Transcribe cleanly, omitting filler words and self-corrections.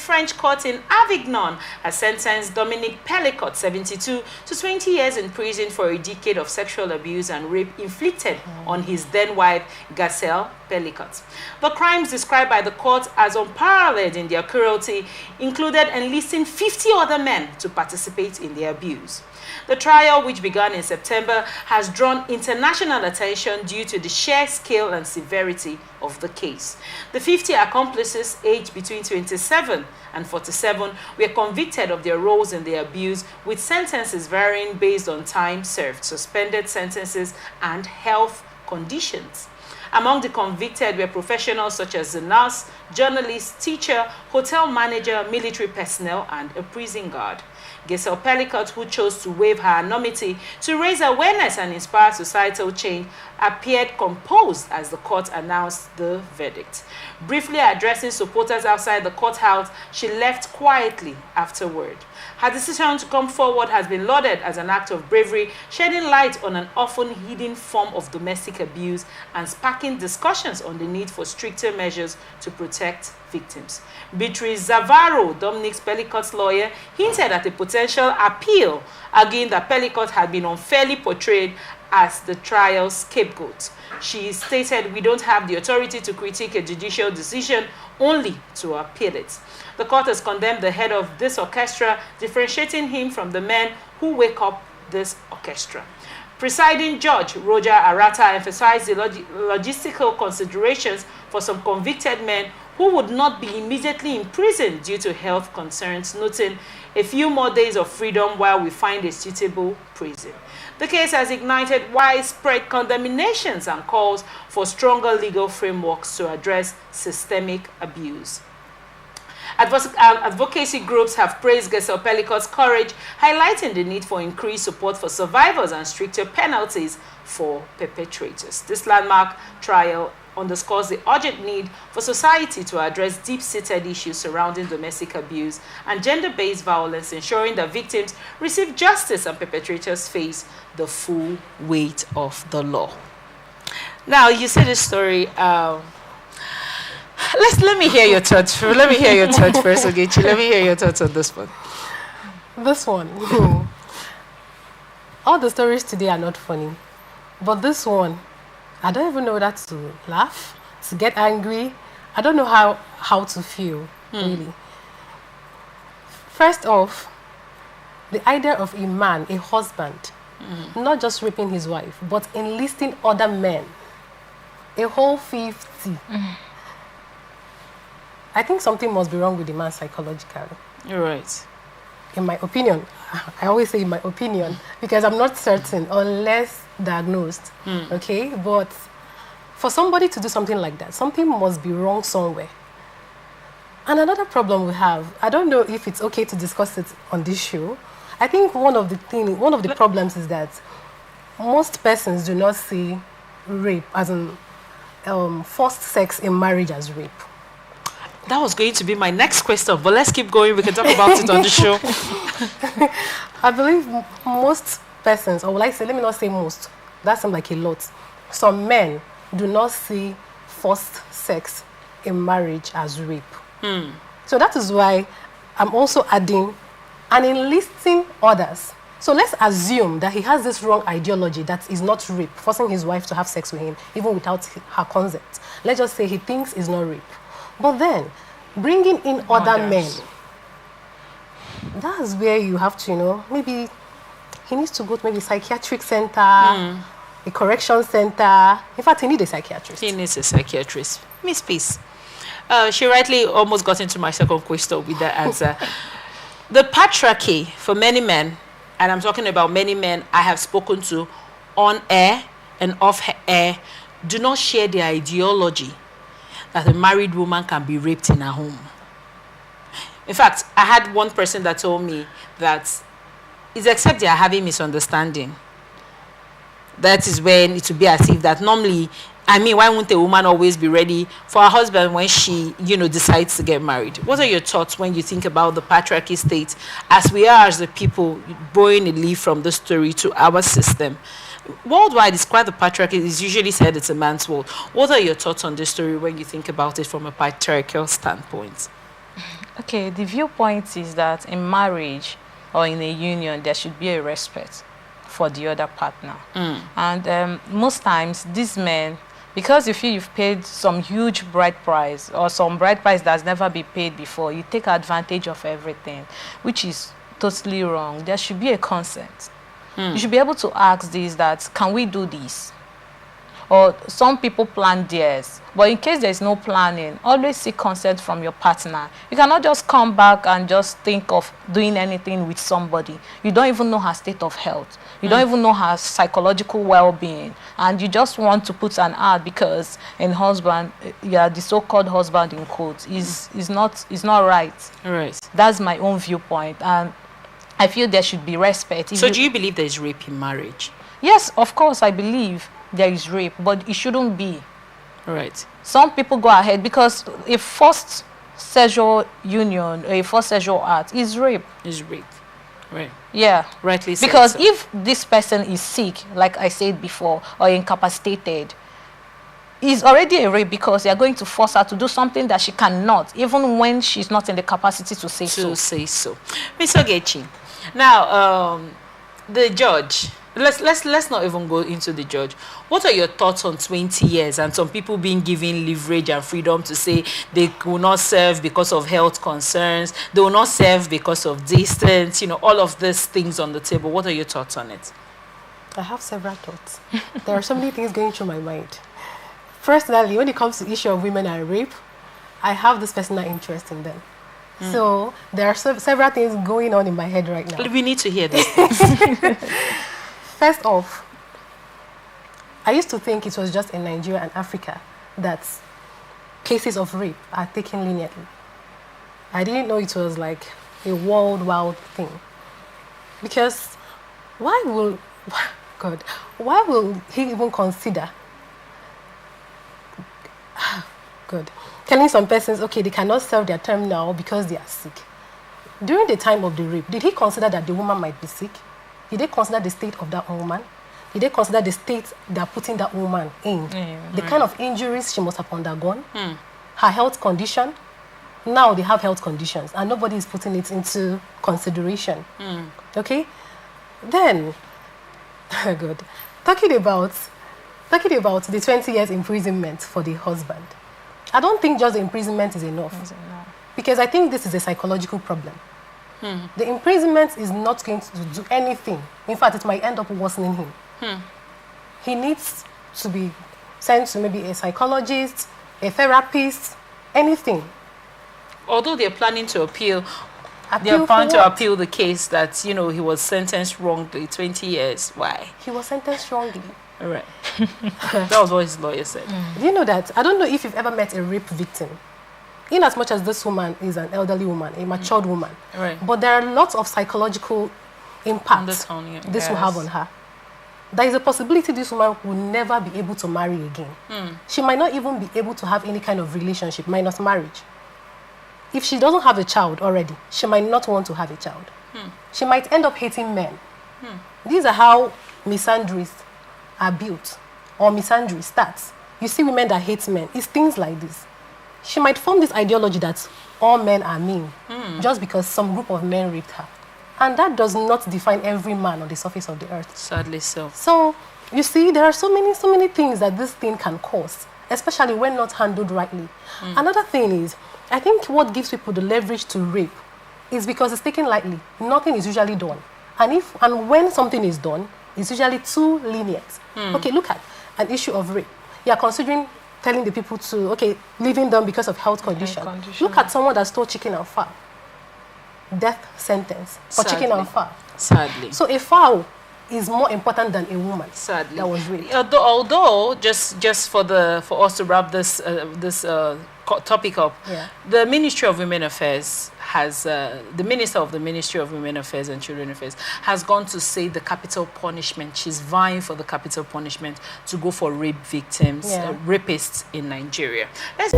French court in Avignon has sentenced Dominique Pelicot, 72, to 20 years in prison for a decade of sexual abuse and rape inflicted on his then-wife, Gisèle Pelicot. The crimes described by the court as unparalleled in their cruelty included enlisting 50 other men to participate in the abuse. The trial, which began in September, has drawn international attention due to the sheer scale and severity of the case. The 50 accomplices, aged between 27 and 47, were convicted of their roles in the abuse, with sentences varying based on time served, suspended sentences, and health conditions. Among the convicted were professionals such as a nurse, journalist, teacher, hotel manager, military personnel, and a prison guard. Gisèle Pelicot, who chose to waive her anonymity to raise awareness and inspire societal change, appeared composed as the court announced the verdict. Briefly addressing supporters outside the courthouse, she left quietly afterward. Her decision to come forward has been lauded as an act of bravery, shedding light on an often hidden form of domestic abuse and sparking discussions on the need for stricter measures to protect victims. Beatrice Zavaro, Dominique Pelicot's lawyer, hinted at a potential appeal, arguing that Pelicot had been unfairly portrayed as the trial's scapegoat. She stated, "We don't have the authority to critique a judicial decision, only to appeal it." The court has condemned the head of this orchestra, differentiating him from the men who wake up this orchestra. Presiding Judge Roger Arata emphasized the logistical considerations for some convicted men who would not be immediately imprisoned due to health concerns, noting a few more days of freedom while we find a suitable prison. The case has ignited widespread condemnations and calls for stronger legal frameworks to address systemic abuse. Advocacy groups have praised Gisèle Pelicot's courage, highlighting the need for increased support for survivors and stricter penalties for perpetrators. This landmark trial underscores the urgent need for society to address deep-seated issues surrounding domestic abuse and gender-based violence, ensuring that victims receive justice and perpetrators face the full weight of the law. Now, you see this story. Let me hear your thoughts. Let me hear your thoughts first, Ogechi. Let me hear your thoughts on this one. This one. All the stories today are not funny. But this one, I don't even know whether to laugh, to get angry. I don't know how to feel, really. First off, the idea of a man, a husband, not just raping his wife, but enlisting other men, a whole 50. I think something must be wrong with the man psychologically. You're right. In my opinion, I always say in my opinion, because I'm not certain unless diagnosed, okay? But for somebody to do something like that, something must be wrong somewhere. And another problem we have, I don't know if it's okay to discuss it on this show. I think one of the problems is that most persons do not see rape as in forced sex in marriage as rape. That was going to be my next question, but let's keep going. We can talk about it on the show. I believe most persons, or will I say, let me not say most, that sounds like a lot. Some men do not see forced sex in marriage as rape. So that is why I'm also adding and enlisting others. So let's assume that he has this wrong ideology that is not rape, forcing his wife to have sex with him, even without her consent. Let's just say he thinks it's not rape. But then, bringing in other men, that's where you have to, maybe he needs to go to maybe a psychiatric center, a correction center. In fact, he needs a psychiatrist. He needs a psychiatrist. Miss Peace. She rightly almost got into my second question with that answer. The patriarchy for many men, and I'm talking about many men I have spoken to on air and off air, do not share the ideology that a married woman can be raped in her home. In fact, I had one person that told me that it's except they are having misunderstanding. That is when it would be as if that normally, why wouldn't a woman always be ready for her husband when she, decides to get married? What are your thoughts when you think about the patriarchy state as we are as the people borrowing a leaf from the story to our system? Worldwide, it's quite the patriarchy. It's usually said it's a man's world. What are your thoughts on this story when you think about it from a patriarchal standpoint? Okay, the viewpoint is that in marriage or in a union, there should be a respect for the other partner. And most times, these men, because you feel you've paid some huge bride price or some bride price that's never been paid before, you take advantage of everything, which is totally wrong. There should be a consent. You should be able to ask this, that, can we do this? Or some people plan theirs. But in case there's no planning, always seek consent from your partner. You cannot just come back and just think of doing anything with somebody. You don't even know her state of health. You don't even know her psychological well-being. And you just want to put an ad because an husband, yeah, the so-called husband in quotes, is not right. Right. That's my own viewpoint. And I feel there should be respect. So do you believe there is rape in marriage? Yes, of course, I believe there is rape, but it shouldn't be. Right. Some people go ahead because a forced sexual union, a forced sexual act is rape. Is rape. Right. Yeah. Rightly said. Because so. if this person is sick, like I said before, or incapacitated, it's already a rape because you're going to force her to do something that she cannot, even when she's not in the capacity to say so. Ms. Ogechi, now, the judge, let's not even go into the judge. What are your thoughts on 20 years and some people being given leverage and freedom to say they will not serve because of health concerns, they will not serve because of distance, you know, all of these things on the table? What are your thoughts on it? I have several thoughts. There are so many things going through my mind. Personally, when it comes to the issue of women and rape, I have this personal interest in them. So there are several things going on in my head right now. We need to hear this. First off, I used to think it was just in Nigeria and Africa that cases of rape are taken leniently. I didn't know it was like a worldwide thing. Because why will he even consider telling some persons, okay, they cannot serve their term now because they are sick? During the time of the rape, did he consider that the woman might be sick? Did they consider the state of that woman? Did they consider the state they're putting that woman in? The kind of injuries she must have undergone? Her health condition? Now they have health conditions and nobody is putting it into consideration. Okay? Then, good. Talking about the 20 years imprisonment for the husband. I don't think just the imprisonment is enough. Because I think this is a psychological problem. The imprisonment is not going to do anything. In fact, it might end up worsening him. He needs to be sent to maybe a psychologist, a therapist, anything. Although they're planning to appeal the case that, you know, he was sentenced wrongly, 20 years. Why? He was sentenced wrongly. All right. That was what his lawyer said. Do you know that? I don't know if you've ever met a rape victim. In as much as this woman is an elderly woman, a matured woman. Right. But there are lots of psychological impacts this will have on her. There is a possibility this woman will never be able to marry again. She might not even be able to have any kind of relationship, minus marriage. If she doesn't have a child already, she might not want to have a child. She might end up hating men. These are how misandries are built, or misandry starts. You see women that hate men. It's things like this. She might form this ideology that all men are mean, just because some group of men raped her. And that does not define every man on the surface of the earth. Sadly so. So, you see, there are so many things that this thing can cause, especially when not handled rightly. Another thing is, I think what gives people the leverage to rape is because it's taken lightly. Nothing is usually done. And when something is done, it's usually too lenient. Okay, look at an issue of rape. You are considering telling the people to, okay, leaving them because of health condition. Look at someone that stole chicken and fowl. Death sentence for chicken and fowl. Sadly. So a fowl is more important than a woman. Sadly. That was raped. Although just for us to wrap this topic up, the Ministry of Women Affairs has the Minister of the Ministry of Women Affairs and Children Affairs has gone to say the capital punishment. She's vying for the capital punishment to go for rape victims, rapists in Nigeria. Let's